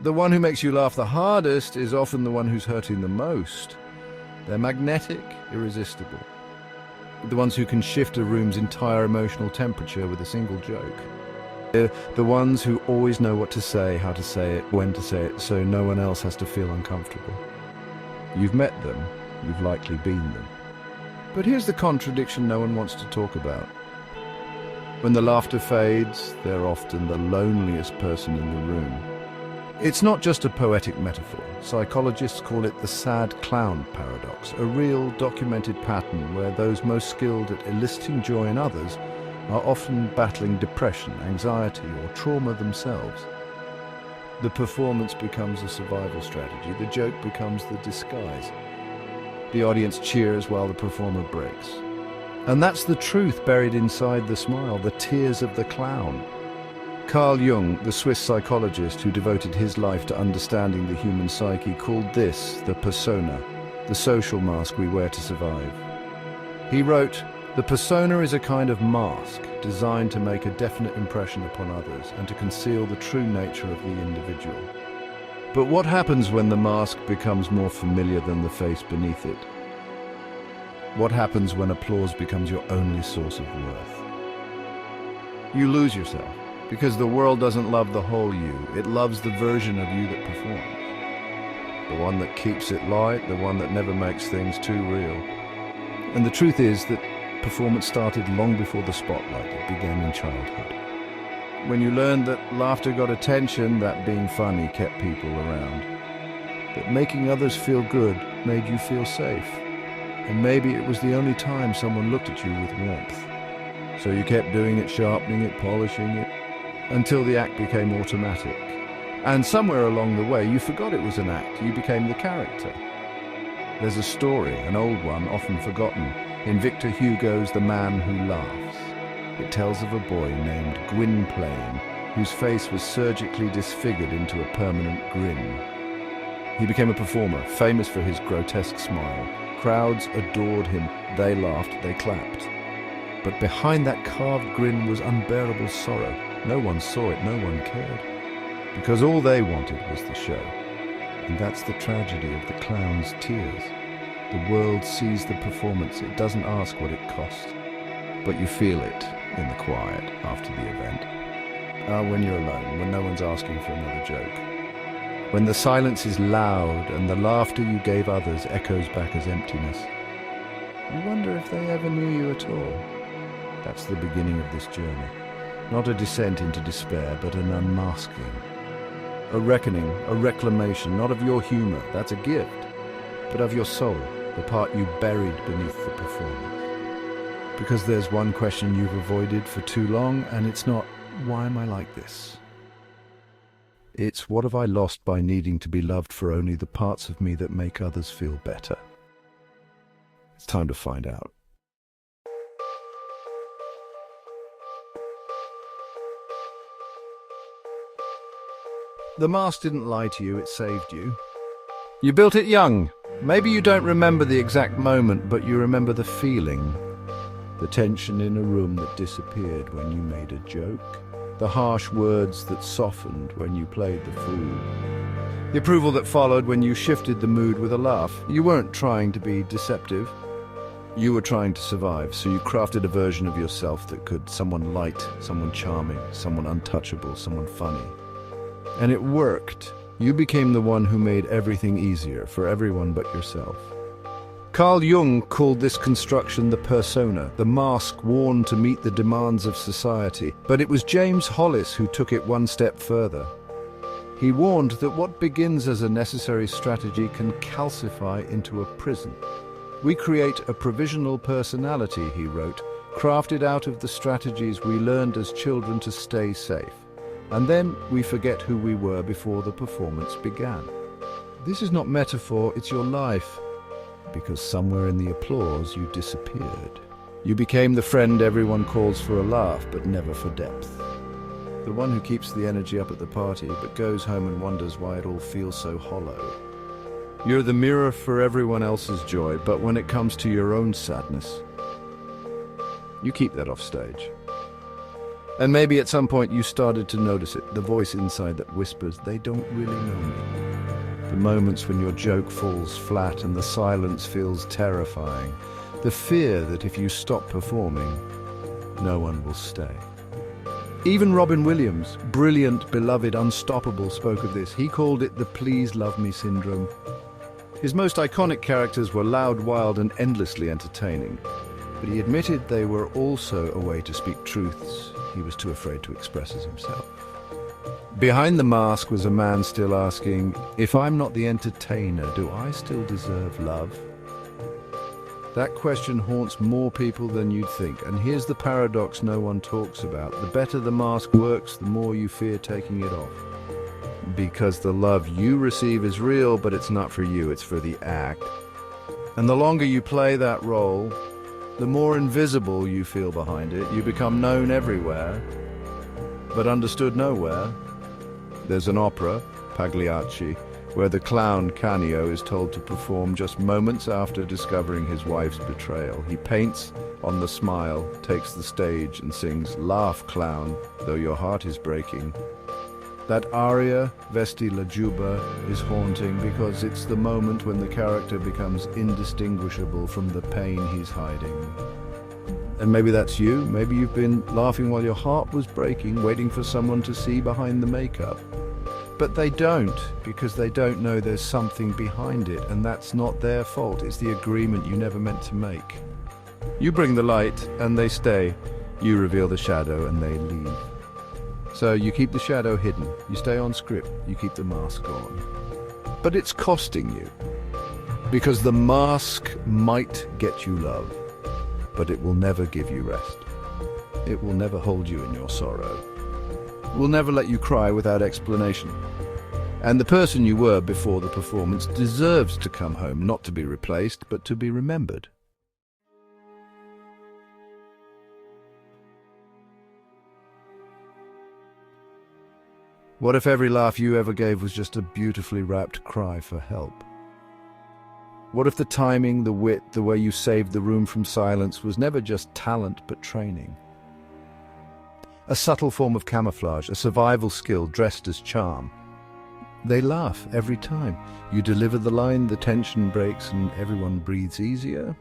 The one who makes you laugh the hardest is often the one who's hurting the most. They're magnetic, irresistible. The ones who can shift a room's entire emotional temperature with a single joke. They're the ones who always know what to say, how to say it, when to say it, so no one else has to feel uncomfortable. You've met them, you've likely been them. But here's the contradiction no one wants to talk about. When the laughter fades, they're often the loneliest person in the room. It's not just a poetic metaphor. Psychologists call it the sad clown paradox, a real documented pattern where those most skilled at eliciting joy in others are often battling depression, anxiety, or trauma themselves. The performance becomes a survival strategy. The joke becomes the disguise. The audience cheers while the performer breaks. And that's the truth buried inside the smile, the tears of the clown. Carl Jung, the Swiss psychologist who devoted his life to understanding the human psyche, called this the persona, the social mask we wear to survive. He wrote, "The persona is a kind of mask designed to make a definite impression upon others and to conceal the true nature of the individual." But what happens when the mask becomes more familiar than the face beneath it? What happens when applause becomes your only source of worth? You lose yourself, because the world doesn't love the whole you, it loves the version of you that performs. The one that keeps it light, the one that never makes things too real. And the truth is that performance started long before the spotlight. It began in childhood. When you learned that laughter got attention, that being funny kept people around. That making others feel good made you feel safe. And maybe it was the only time someone looked at you with warmth. So you kept doing it, sharpening it, polishing it, until the act became automatic. And somewhere along the way, you forgot it was an act. You became the character. There's a story, an old one, often forgotten, in Victor Hugo's The Man Who Laughs. It tells of a boy named Gwynplaine, whose face was surgically disfigured into a permanent grin. He became a performer, famous for his grotesque smile. Crowds adored him. They laughed, they clapped. But behind that carved grin was unbearable sorrow. No one saw it, no one cared. Because all they wanted was the show. And that's the tragedy of the clown's tears. The world sees the performance. It doesn't ask what it costs. But you feel it in the quiet after the event. When you're alone, when no one's asking for another joke. When the silence is loud and the laughter you gave others echoes back as emptiness. You wonder if they ever knew you at all. That's the beginning of this journey. Not a descent into despair, but an unmasking. A reckoning, a reclamation, not of your humor, that's a gift, but of your soul, the part you buried beneath the performance. Because there's one question you've avoided for too long, and it's not, why am I like this? It's, what have I lost by needing to be loved for only the parts of me that make others feel better? It's time to find out. The mask didn't lie to you, it saved you. You built it young. Maybe you don't remember the exact moment, but you remember the feeling. The tension in a room that disappeared when you made a joke. The harsh words that softened when you played the fool. The approval that followed when you shifted the mood with a laugh. You weren't trying to be deceptive. You were trying to survive, so you crafted a version of yourself that could someone light, someone charming, someone untouchable, someone funny. And it worked. You became the one who made everything easier for everyone but yourself. Carl Jung called this construction the persona, the mask worn to meet the demands of society. But it was James Hollis who took it one step further. He warned that what begins as a necessary strategy can calcify into a prison. We create a provisional personality, he wrote, crafted out of the strategies we learned as children to stay safe. And then we forget who we were before the performance began. This is not metaphor, it's your life. Because somewhere in the applause you disappeared. You became the friend everyone calls for a laugh, but never for depth. The one who keeps the energy up at the party, but goes home and wonders why it all feels so hollow. You're the mirror for everyone else's joy, but when it comes to your own sadness, you keep that off stage. And maybe at some point you started to notice it, the voice inside that whispers, "They don't really know me." The moments when your joke falls flat and the silence feels terrifying. The fear that if you stop performing, no one will stay. Even Robin Williams, brilliant, beloved, unstoppable, spoke of this. He called it the "please love me" syndrome. His most iconic characters were loud, wild, and endlessly entertaining. But he admitted they were also a way to speak truths he was too afraid to express as himself. Behind the mask was a man still asking, "If I'm not the entertainer, do I still deserve love?" That question haunts more people than you'd think, and here's the paradox no one talks about. The better the mask works, the more you fear taking it off. Because the love you receive is real, but it's not for you, it's for the act. And the longer you play that role, the more invisible you feel behind it. You become known everywhere, but understood nowhere. There's an opera, Pagliacci, where the clown Canio is told to perform just moments after discovering his wife's betrayal. He paints on the smile, takes the stage and sings, "Laugh, clown, though your heart is breaking." That aria, Vesti la Giubba, is haunting because it's the moment when the character becomes indistinguishable from the pain he's hiding. And maybe that's you. Maybe you've been laughing while your heart was breaking, waiting for someone to see behind the makeup. But they don't, because they don't know there's something behind it, and that's not their fault. It's the agreement you never meant to make. You bring the light, and they stay. You reveal the shadow, and they leave. So you keep the shadow hidden, you stay on script, you keep the mask on. But it's costing you, because the mask might get you love, but it will never give you rest. It will never hold you in your sorrow. It will never let you cry without explanation. And the person you were before the performance deserves to come home, not to be replaced, but to be remembered. What if every laugh you ever gave was just a beautifully wrapped cry for help? What if the timing, the wit, the way you saved the room from silence was never just talent but training? A subtle form of camouflage, a survival skill dressed as charm. They laugh every time. You deliver the line, the tension breaks, and everyone breathes easier.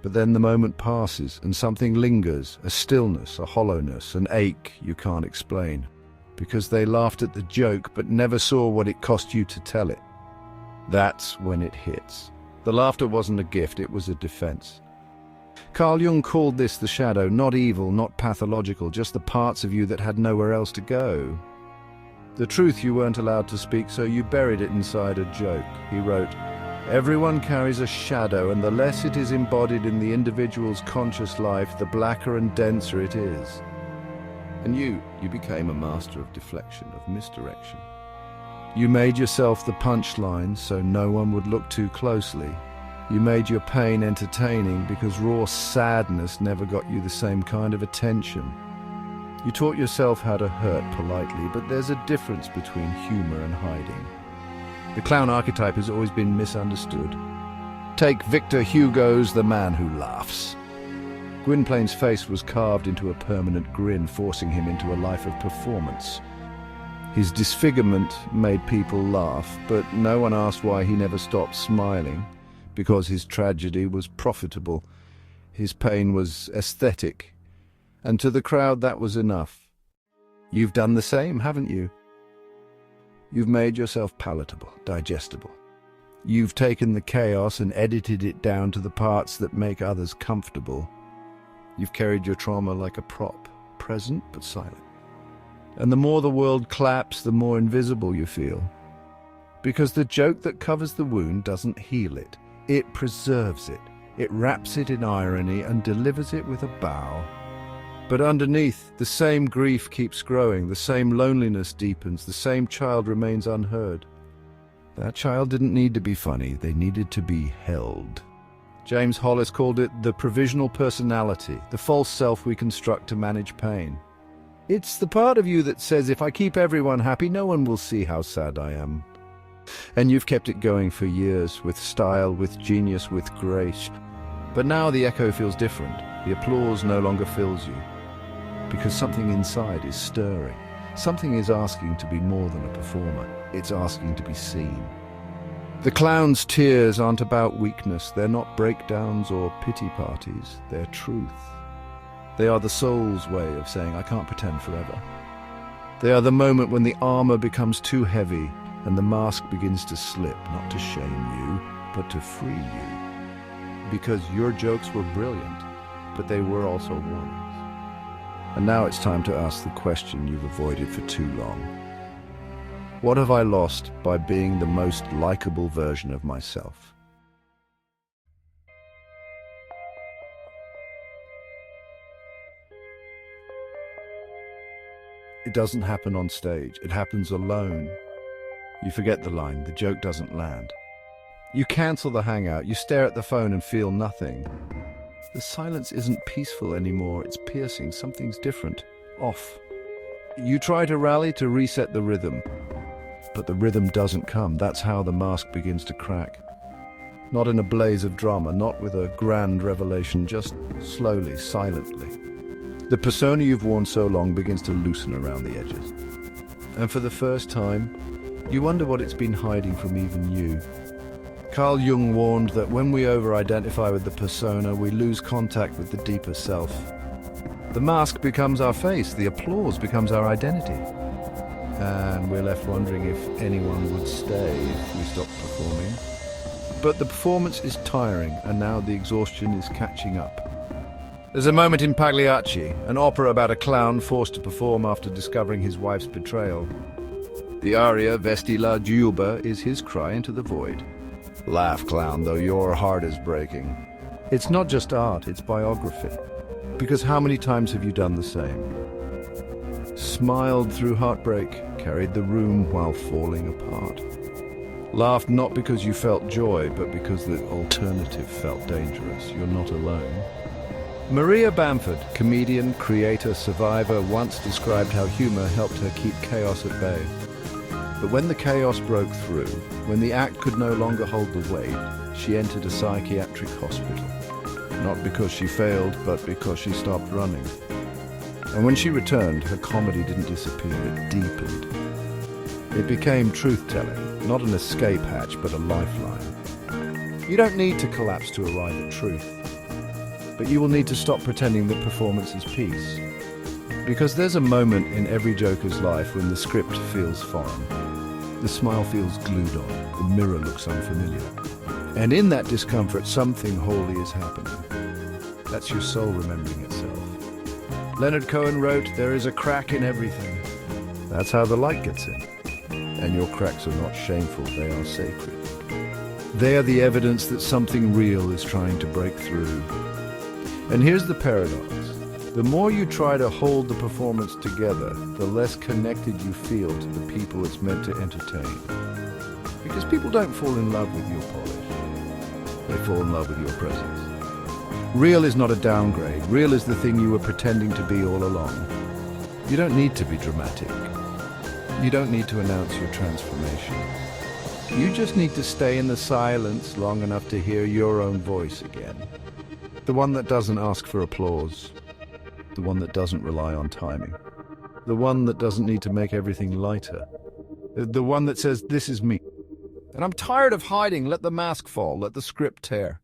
But then the moment passes and something lingers, a stillness, a hollowness, an ache you can't explain. Because they laughed at the joke but never saw what it cost you to tell it. That's when it hits. The laughter wasn't a gift, it was a defense. Carl Jung called this the shadow, not evil, not pathological, just the parts of you that had nowhere else to go. The truth you weren't allowed to speak, so you buried it inside a joke. He wrote, "Everyone carries a shadow, and the less it is embodied in the individual's conscious life, the blacker and denser it is." And you became a master of deflection, of misdirection. You made yourself the punchline so no one would look too closely. You made your pain entertaining because raw sadness never got you the same kind of attention. You taught yourself how to hurt politely, but there's a difference between humor and hiding. The clown archetype has always been misunderstood. Take Victor Hugo's The Man Who Laughs. Gwynplaine's face was carved into a permanent grin, forcing him into a life of performance. His disfigurement made people laugh, but no one asked why he never stopped smiling, because his tragedy was profitable. His pain was aesthetic, and to the crowd that was enough. You've done the same, haven't you? You've made yourself palatable, digestible. You've taken the chaos and edited it down to the parts that make others comfortable. You've carried your trauma like a prop, present but silent. And the more the world claps, the more invisible you feel. Because the joke that covers the wound doesn't heal it. It preserves it. It wraps it in irony and delivers it with a bow. But underneath, the same grief keeps growing, the same loneliness deepens, the same child remains unheard. That child didn't need to be funny, they needed to be held. James Hollis called it the provisional personality, the false self we construct to manage pain. It's the part of you that says, if I keep everyone happy, no one will see how sad I am. And you've kept it going for years, with style, with genius, with grace. But now the echo feels different. The applause no longer fills you. Because something inside is stirring. Something is asking to be more than a performer. It's asking to be seen. The clown's tears aren't about weakness. They're not breakdowns or pity parties. They're truth. They are the soul's way of saying, I can't pretend forever. They are the moment when the armor becomes too heavy and the mask begins to slip, not to shame you, but to free you. Because your jokes were brilliant, but they were also warnings. And now it's time to ask the question you've avoided for too long. What have I lost by being the most likable version of myself? It doesn't happen on stage. It happens alone. You forget the line. The joke doesn't land. You cancel the hangout. You stare at the phone and feel nothing. The silence isn't peaceful anymore. It's piercing. Something's different. Off. You try to rally to reset the rhythm, but the rhythm doesn't come. That's how the mask begins to crack. Not in a blaze of drama, not with a grand revelation, just slowly, silently. The persona you've worn so long begins to loosen around the edges. And for the first time, you wonder what it's been hiding from even you. Carl Jung warned that when we over-identify with the persona, we lose contact with the deeper self. The mask becomes our face, the applause becomes our identity. And we're left wondering if anyone would stay if we stopped performing. But the performance is tiring, and now the exhaustion is catching up. There's a moment in Pagliacci, an opera about a clown forced to perform after discovering his wife's betrayal. The aria, Vesti la giuba, is his cry into the void. Laugh, clown, though your heart is breaking. It's not just art, it's biography. Because how many times have you done the same? Smiled through heartbreak, carried the room while falling apart. Laughed not because you felt joy, but because the alternative felt dangerous. You're not alone. Maria Bamford, comedian, creator, survivor, once described how humor helped her keep chaos at bay. But when the chaos broke through, when the act could no longer hold the weight, she entered a psychiatric hospital. Not because she failed, but because she stopped running. And when she returned, her comedy didn't disappear, it deepened. It became truth-telling, not an escape hatch, but a lifeline. You don't need to collapse to arrive at truth, but you will need to stop pretending that performance is peace. Because there's a moment in every joker's life when the script feels foreign. The smile feels glued on, the mirror looks unfamiliar. And in that discomfort, something holy is happening. That's your soul remembering itself. Leonard Cohen wrote, "There is a crack in everything." That's how the light gets in. And your cracks are not shameful, they are sacred. They are the evidence that something real is trying to break through. And here's the paradox. The more you try to hold the performance together, the less connected you feel to the people it's meant to entertain. Because people don't fall in love with your polish. They fall in love with your presence. Real is not a downgrade. Real is the thing you were pretending to be all along. You don't need to be dramatic. You don't need to announce your transformation. You just need to stay in the silence long enough to hear your own voice again. The one that doesn't ask for applause. The one that doesn't rely on timing. The one that doesn't need to make everything lighter. The one that says, "This is me. And I'm tired of hiding. Let the mask fall. Let the script tear.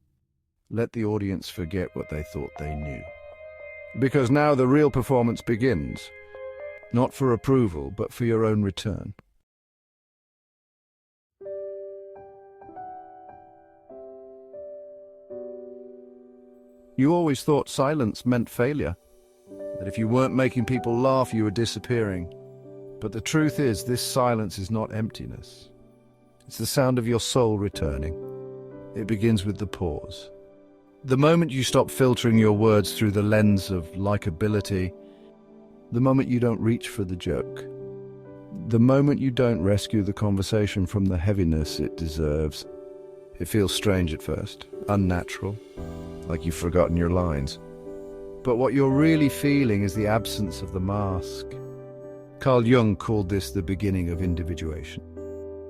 Let the audience forget what they thought they knew." Because now the real performance begins. Not for approval, but for your own return. You always thought silence meant failure. That if you weren't making people laugh, you were disappearing. But the truth is, this silence is not emptiness. It's the sound of your soul returning. It begins with the pause. The moment you stop filtering your words through the lens of likability, the moment you don't reach for the joke, the moment you don't rescue the conversation from the heaviness it deserves. It feels strange at first, unnatural, like you've forgotten your lines. But what you're really feeling is the absence of the mask. Carl Jung called this the beginning of individuation.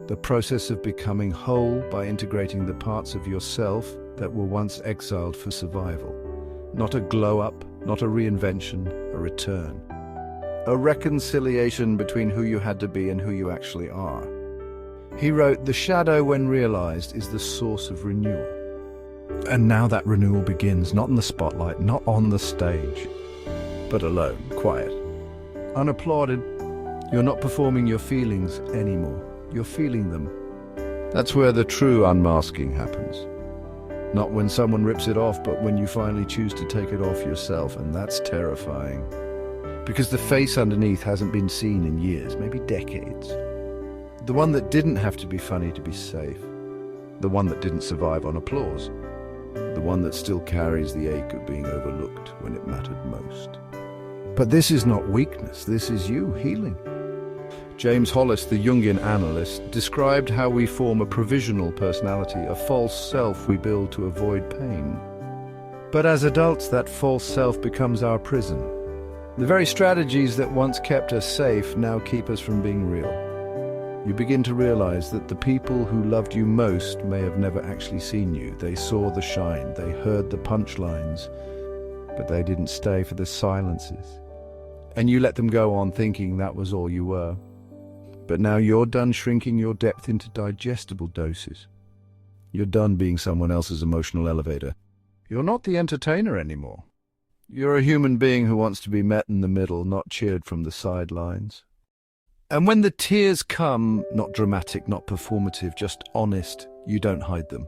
The process of becoming whole by integrating the parts of yourself that were once exiled for survival. Not a glow-up, Not a reinvention, a return. A reconciliation between who you had to be and who you actually are. He wrote, "The shadow, when realized, is the source of renewal." And now that renewal begins, not in the spotlight, not on the stage, but alone, quiet, unapplauded. You're not performing your feelings anymore. You're feeling them. That's where the true unmasking happens. Not when someone rips it off, but when you finally choose to take it off yourself, and that's terrifying. Because the face underneath hasn't been seen in years, maybe decades. The one that didn't have to be funny to be safe. The one that didn't survive on applause. The one that still carries the ache of being overlooked when it mattered most. But this is not weakness, this is you healing. James Hollis, the Jungian analyst, described how we form a provisional personality, a false self we build to avoid pain. But as adults, that false self becomes our prison. The very strategies that once kept us safe now keep us from being real. You begin to realize that the people who loved you most may have never actually seen you. They saw the shine, they heard the punchlines, but they didn't stay for the silences. And you let them go on thinking that was all you were. But now you're done shrinking your depth into digestible doses. You're done being someone else's emotional elevator. You're not the entertainer anymore. You're a human being who wants to be met in the middle, not cheered from the sidelines. And when the tears come, not dramatic, not performative, just honest, you don't hide them.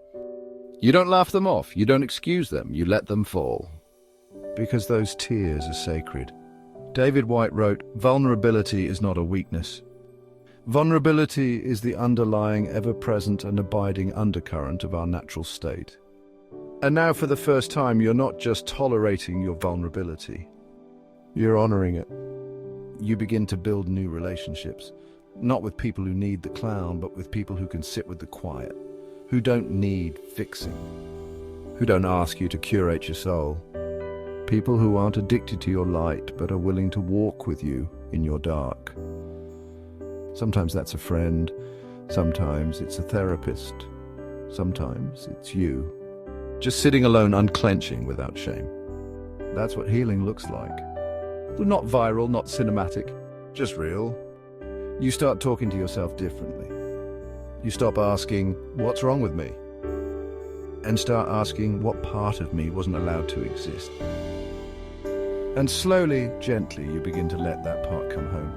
You don't laugh them off, you don't excuse them, you let them fall. Because those tears are sacred. David Whyte wrote, "Vulnerability is not a weakness. Vulnerability is the underlying, ever-present and abiding undercurrent of our natural state." And now for the first time, you're not just tolerating your vulnerability. You're honoring it. You begin to build new relationships, not with people who need the clown, but with people who can sit with the quiet, who don't need fixing, who don't ask you to curate your soul. People who aren't addicted to your light, but are willing to walk with you in your dark. Sometimes that's a friend, sometimes it's a therapist, sometimes it's you. Just sitting alone, unclenching without shame. That's what healing looks like. Not viral, not cinematic, just real. You start talking to yourself differently. You stop asking, "What's wrong with me?" and start asking, "What part of me wasn't allowed to exist?" And slowly, gently, you begin to let that part come home.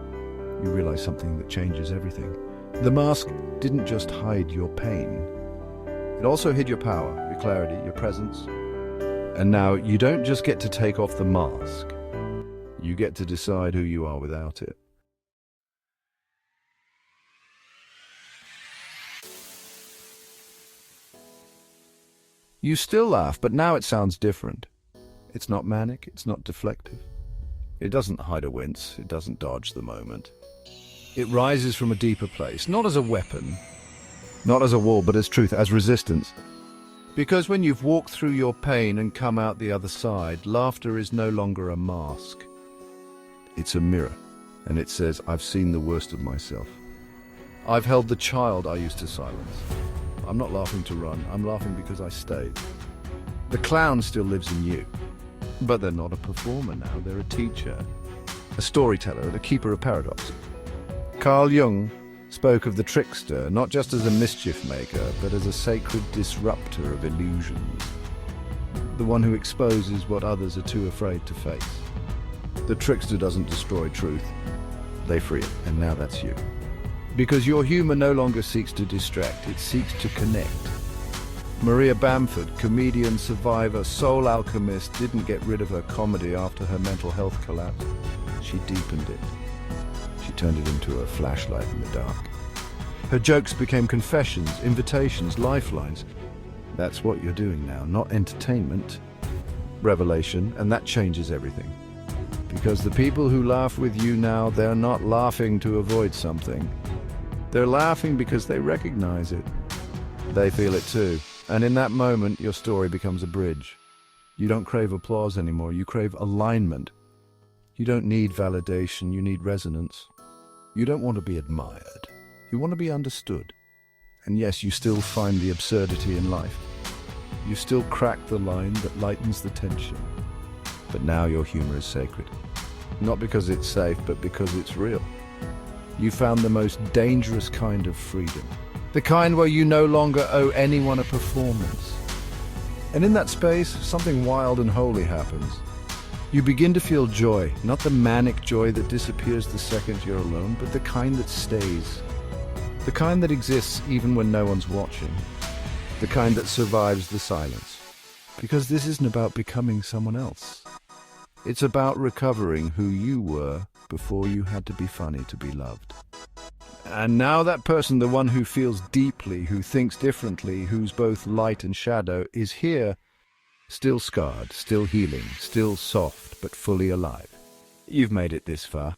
You realize something that changes everything. The mask didn't just hide your pain. It also hid your power, your clarity, your presence. And now you don't just get to take off the mask. You get to decide who you are without it. You still laugh, but now it sounds different. It's not manic, it's not deflective. It doesn't hide a wince, it doesn't dodge the moment. It rises from a deeper place, not as a weapon, not as a wall, but as truth, as resistance. Because when you've walked through your pain and come out the other side, laughter is no longer a mask. It's a mirror, and it says, "I've seen the worst of myself. I've held the child I used to silence. I'm not laughing to run, I'm laughing because I stayed." The clown still lives in you, but they're not a performer now, they're a teacher, a storyteller, the keeper of paradox. Carl Jung spoke of the trickster not just as a mischief maker, but as a sacred disruptor of illusions. The one who exposes what others are too afraid to face. The trickster doesn't destroy truth, they free it, and now that's you. Because your humor no longer seeks to distract, it seeks to connect. Maria Bamford, comedian, survivor, soul alchemist, didn't get rid of her comedy after her mental health collapse. She deepened it. She turned it into a flashlight in the dark. Her jokes became confessions, invitations, lifelines. That's what you're doing now, not entertainment, revelation, and that changes everything. Because the people who laugh with you now, they're not laughing to avoid something. They're laughing because they recognize it. They feel it too. And in that moment, your story becomes a bridge. You don't crave applause anymore, you crave alignment. You don't need validation, you need resonance. You don't want to be admired, you want to be understood. And yes, you still find the absurdity in life. You still crack the line that lightens the tension. But now your humor is sacred. Not because it's safe, but because it's real. You found the most dangerous kind of freedom. The kind where you no longer owe anyone a performance. And in that space, something wild and holy happens. You begin to feel joy, not the manic joy that disappears the second you're alone, but the kind that stays. The kind that exists even when no one's watching. The kind that survives the silence. Because this isn't about becoming someone else. It's about recovering who you were before you had to be funny to be loved. And now that person, the one who feels deeply, who thinks differently, who's both light and shadow, is here, still scarred, still healing, still soft, but fully alive. You've made it this far.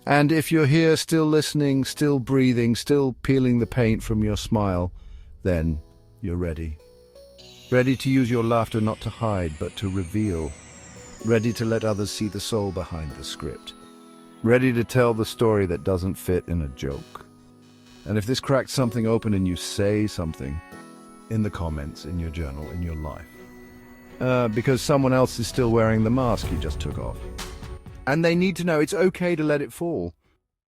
And if you're here, still listening, still breathing, still peeling the paint from your smile, then you're ready. Ready to use your laughter not to hide, but to reveal. Ready to let others see the soul behind the script. Ready to tell the story that doesn't fit in a joke. And if this cracks something open and you say something, in the comments, in your journal, in your life. Because someone else is still wearing the mask you just took off. And they need to know it's okay to let it fall.